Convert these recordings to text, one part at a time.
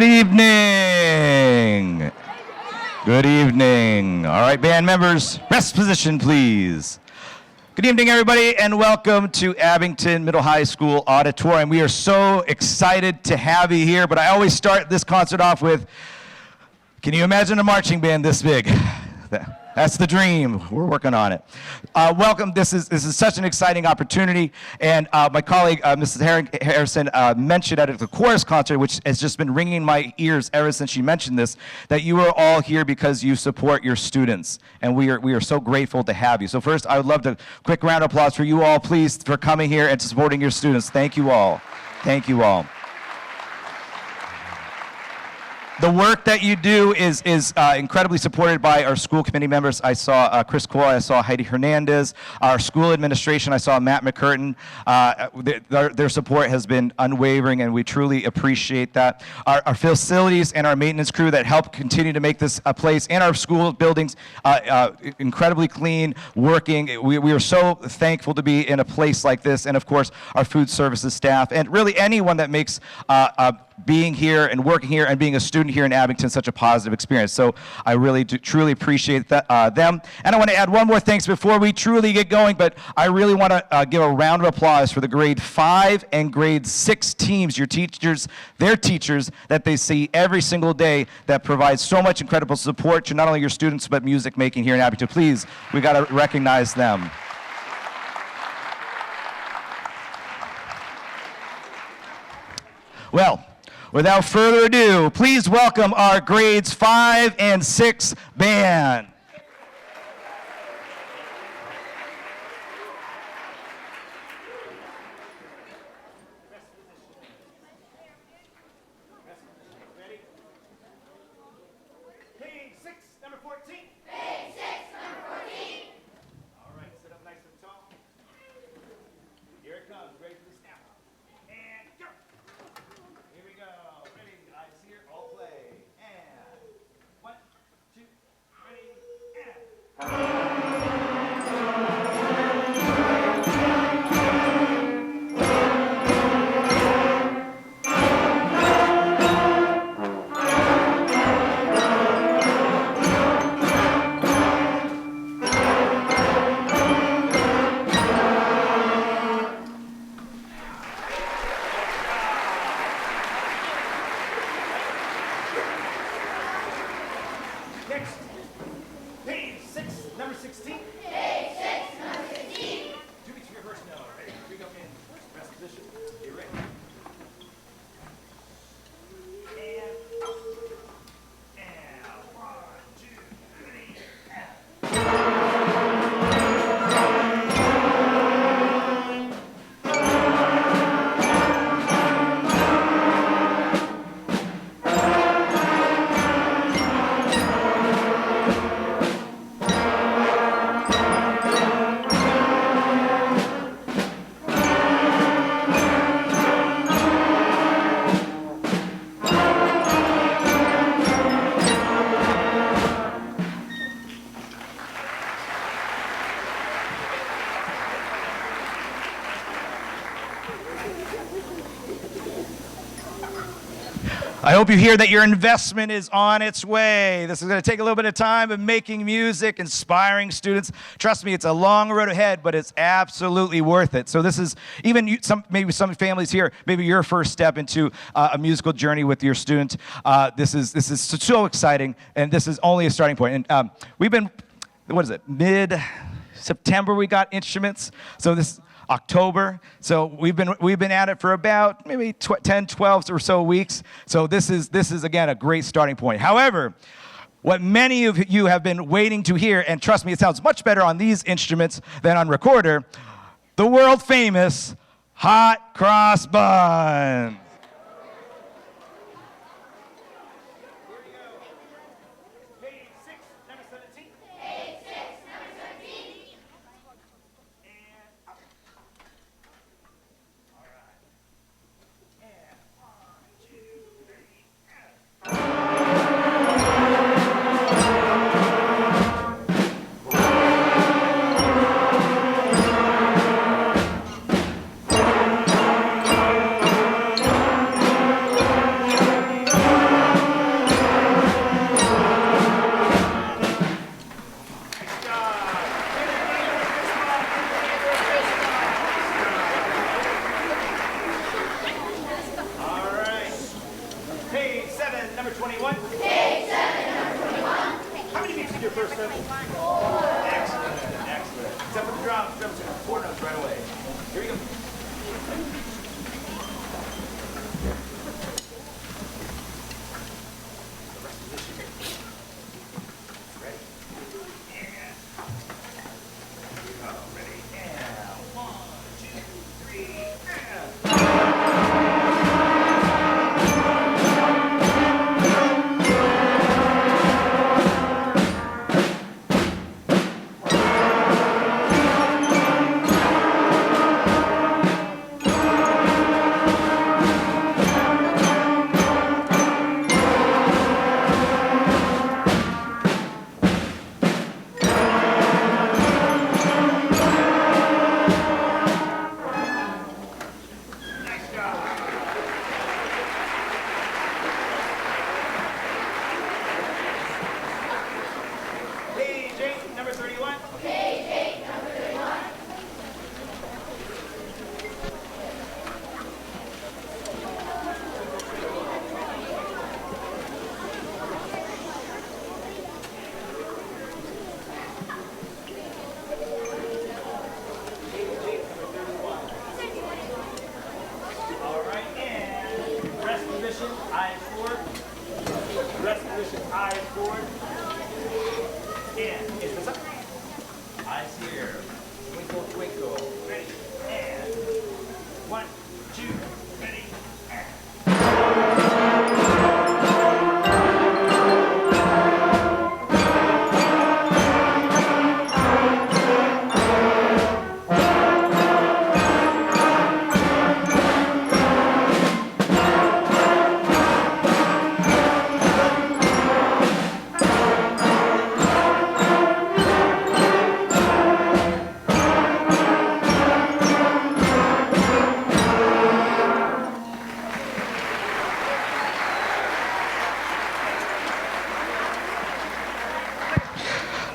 Good evening. Good evening. All right, band members, rest position, please. Good evening, everybody, and welcome to Abington Middle High School Auditorium. We are so excited to have you here, but I always start this concert off with, can you imagine a marching band this big? That's the dream. We're working on it. Welcome. This is such an exciting opportunity. And my colleague, Mrs. Harrison, mentioned at the chorus concert, which has just been ringing in my ears ever since she mentioned this, that you are all here because you support your students. And we are so grateful to have you. So first, I would love a quick round of applause for you all, please, for coming here and supporting your students. Thank you all. Thank you all. The work that you do is incredibly supported by our school committee members. I saw Chris Cole, I saw Heidi Hernandez. Our school administration, I saw Matt McCurtain. Their support has been unwavering, and we truly appreciate that. Our facilities and our maintenance crew that help continue to make this a place and our school buildings incredibly clean, working. We are so thankful to be in a place like this, and of course, our food services staff, and really anyone that makes being here and working here and being a student here in Abington such a positive experience. So I really do truly appreciate them. And I want to add one more thanks before we truly get going, but I really want to give a round of applause for the grade 5 and grade 6 teams, your teachers, their teachers that they see every single day that provide so much incredible support to not only your students but music making here in Abington. Please, we got to recognize them. Well, without further ado, please welcome our grades 5 and 6 band. Page 6, number 14. Page 6, number 14. All right, sit up nice and tall. Here it comes, ready for the snap. And go. Here we go. Ready, eyes here, all play. And 1, 2, ready, and. Next, page 6, number 16. Page 6, number 16. 2 weeks for your first note. Ready? Here we go in rest position. Get ready. And up. And 1, 2, 3, and. I hope you hear that your investment is on its way. This is going to take a little bit of time of making music, inspiring students. Trust me, it's a long road ahead, but it's absolutely worth it. So this is even maybe some families here, maybe your first step into a musical journey with your student. This is so exciting, and this is only a starting point. And we've been, what is it, mid-September we got instruments. So this October. So we've been at it for about maybe 10, 12 or so weeks. So this is again a great starting point. However, what many of you have been waiting to hear, and trust me, it sounds much better on these instruments than on recorder, the world famous hot cross buns. Excellent, excellent. Except for the drums. Drums are 4 notes right away. Here we go. Number 31. All right, and rest position, eyes forward. Rest position, eyes forward. And is this up? Eyes here. Twinkle, twinkle. Ready? And 1, 2, ready? And.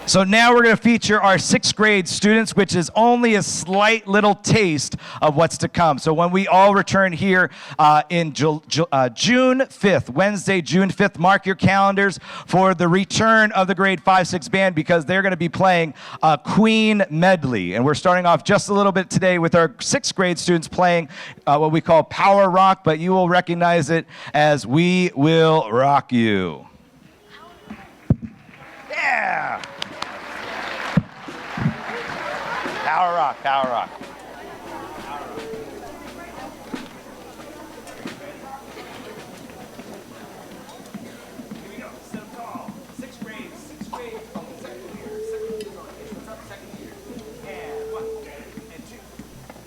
So now we're going to feature our 6th grade students, which is only a slight little taste of what's to come. So when we all return here in June 5th, Wednesday, June 5th, mark your calendars for the return of the grade 5-6 band, because they're going to be playing a Queen medley. And we're starting off just a little bit today with our 6th grade students playing what we call Power Rock, but you will recognize it as We Will Rock You. Yeah! Power rock, power rock. Here we go. Sit up tall. 6th grade. 6th grade. Second year. What's up? Second year. And 1, and 2,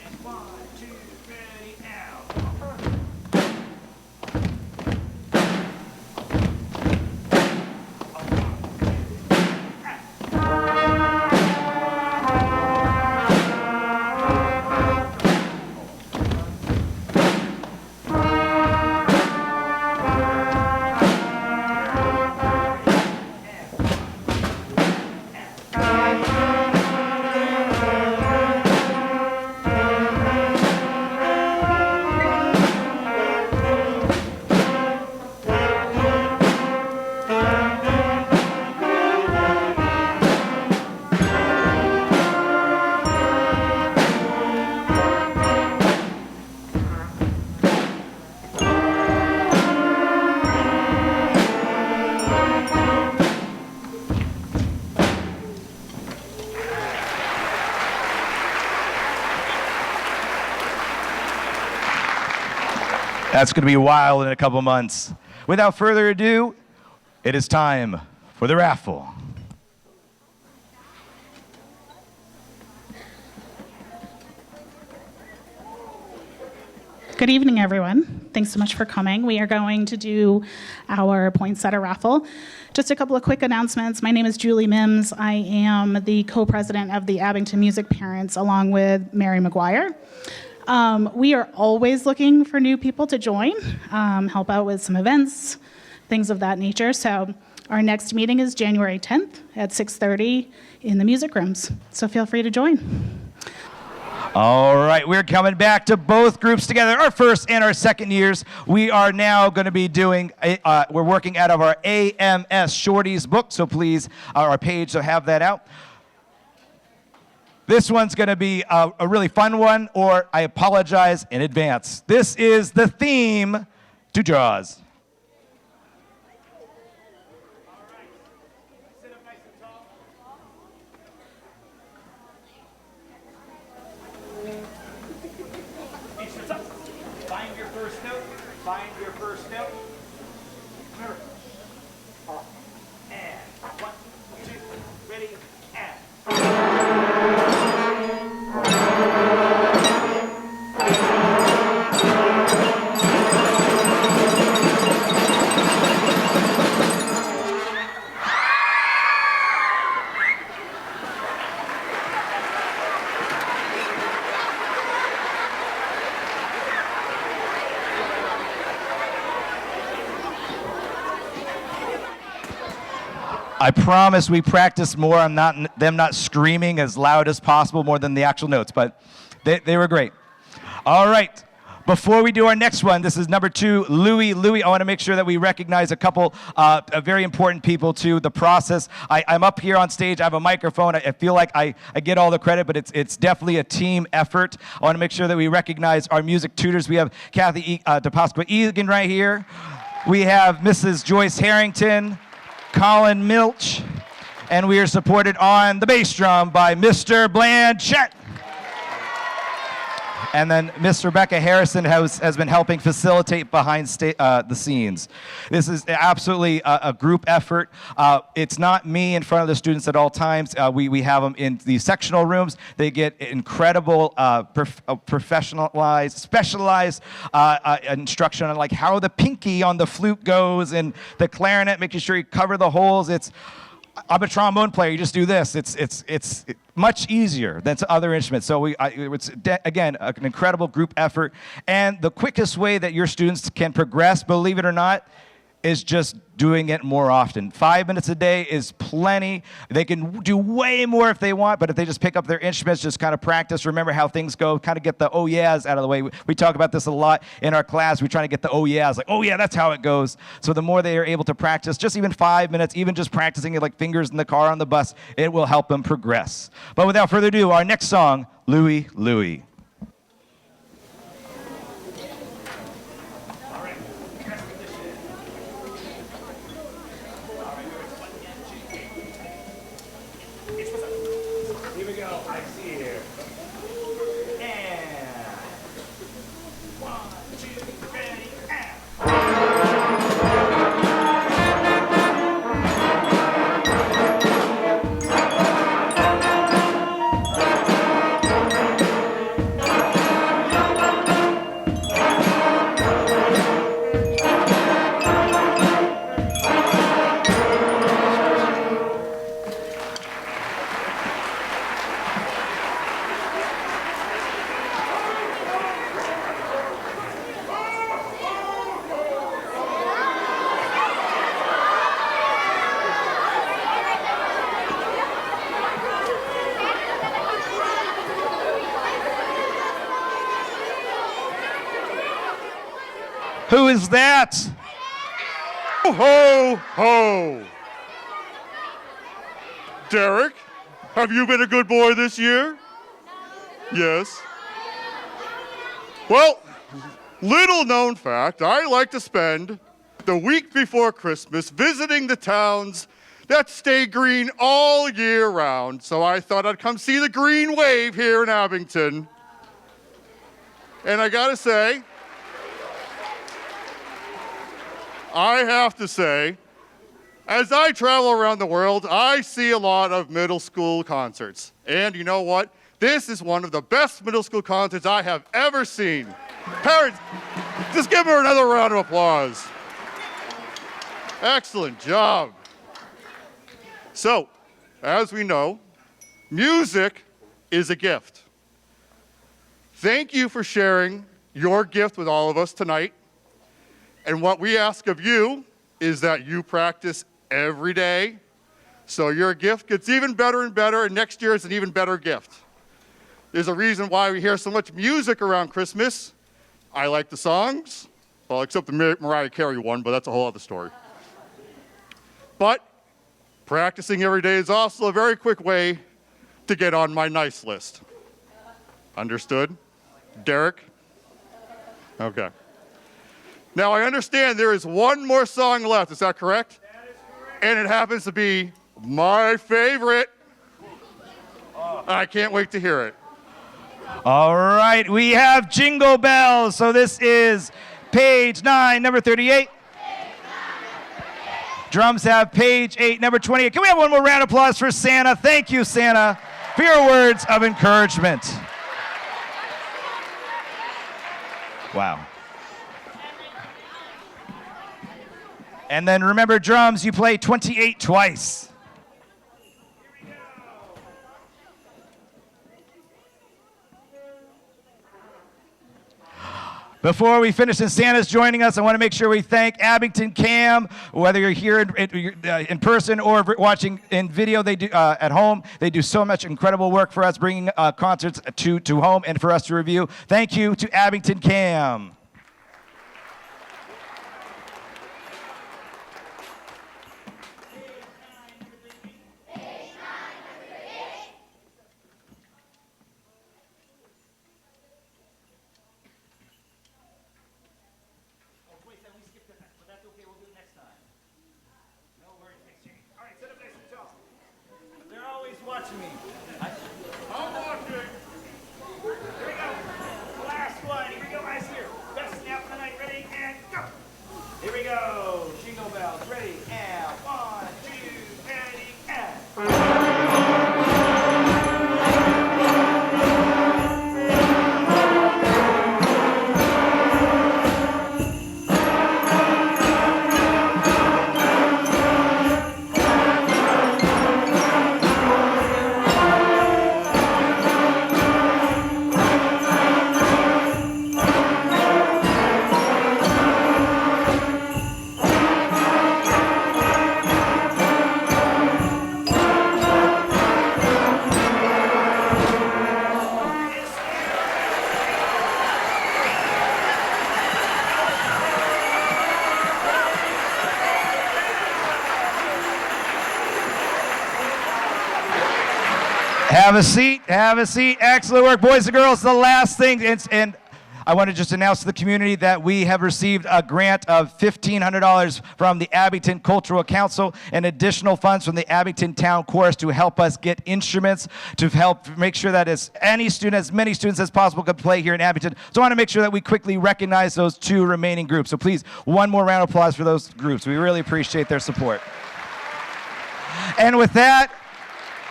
and 1, 2, ready, now. That's going to be wild in a couple months. Without further ado, it is time for the raffle. Good evening, everyone. Thanks so much for coming. We are going to do our poinsettia raffle. Just a couple of quick announcements. My name is Julie Mims. I am the co-president of the Abington Music Parents, along with Mary McGuire. We are always looking for new people to join, help out with some events, things of that nature. So our next meeting is January 10th at 6:30 in the music rooms. So feel free to join. All right, we're coming back to both groups together, our first and our second years. We are now going to be doing, we're working out of our AMS Shorties book, so please, our page, so have that out. This one's going to be a really fun one, or I apologize in advance. This is the theme to Jaws. Sit up nice and tall. Feet up. Find your first note. Find your first note. Remember. And 1, 2, ready, and. I promise we practiced more on them not screaming as loud as possible more than the actual notes, but they were great. All right. Before we do our next one, this is number 2, Louie. Louie, I want to make sure that we recognize a couple very important people to the process. I'm up here on stage. I have a microphone. I feel like I get all the credit, but it's definitely a team effort. I want to make sure that we recognize our music tutors. We have Kathy DePasqua Egan right here. We have Mrs. Joyce Harrington, Colin Milch, and we are supported on the bass drum by Mr. Blanchett. And then Miss Rebecca Harrison has been helping facilitate behind the scenes. This is absolutely a group effort. It's not me in front of the students at all times. We have them in the sectional rooms. They get incredible professionalized, specialized instruction on like how the pinky on the flute goes and the clarinet, making sure you cover the holes. I'm a trombone player. You just do this. It's much easier than to other instruments. So it's again an incredible group effort. And the quickest way that your students can progress, believe it or not, is just doing it more often. 5 minutes a day is plenty. They can do way more if they want, but if they just pick up their instruments, just kind of practice, remember how things go, kind of get the oh yeahs out of the way. We talk about this a lot in our class. We're trying to get the oh yeahs, like, oh yeah, that's how it goes. So the more they are able to practice, just even 5 minutes, even just practicing it like fingers in the car on the bus, it will help them progress. But without further ado, our next song, Louie, Louie. Here we go. I see you here. And 1, 2, ready, and. Who is that? Ho, ho, ho. Derek, have you been a good boy this year? Yes. Well, little known fact, I like to spend the week before Christmas visiting the towns that stay green all year round. So I thought I'd come see the green wave here in Abington. And I gotta say, I have to say, as I travel around the world, I see a lot of middle school concerts. And you know what? This is one of the best middle school concerts I have ever seen. Parents, just give her another round of applause. Excellent job. So, as we know, music is a gift. Thank you for sharing your gift with all of us tonight. And what we ask of you is that you practice every day so your gift gets even better and better, and next year is an even better gift. There's a reason why we hear so much music around Christmas. I like the songs, well, except the Mariah Carey one, but that's a whole other story. But practicing every day is also a very quick way to get on my nice list. Understood? Derek? Okay. Now, I understand there is one more song left. Is that correct? That is correct. And it happens to be my favorite. I can't wait to hear it. All right, we have Jingle Bells. So this is page 9, number 38. Drums have page 8, number 28. Can we have one more round of applause for Santa? Thank you, Santa, for your words of encouragement. Wow. And then remember, drums, you play 28 twice. Before we finish and Santa's joining us, I want to make sure we thank Abington Cam, whether you're here in person or watching in video they do, at home. They do so much incredible work for us, bringing concerts to home and for us to review. Thank you to Abington Cam. Watching me. I'm watching. Here we go. Last one. Here we go, guys. Here. Best snap of the night. Ready and go. Here we go. Jingle bells. Ready and 1, 2, ready and. Have a seat, have a seat. Excellent work, boys and girls. The last thing, and I want to just announce to the community that we have received a grant of $1,500 from the Abington Cultural Council and additional funds from the Abington Town Chorus to help us get instruments, to help make sure that as many students as possible can play here in Abington. So I want to make sure that we quickly recognize those 2 remaining groups. So please, one more round of applause for those groups. We really appreciate their support. And with that,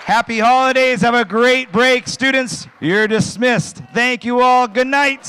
happy holidays. Have a great break. Students, you're dismissed. Thank you all. Good night.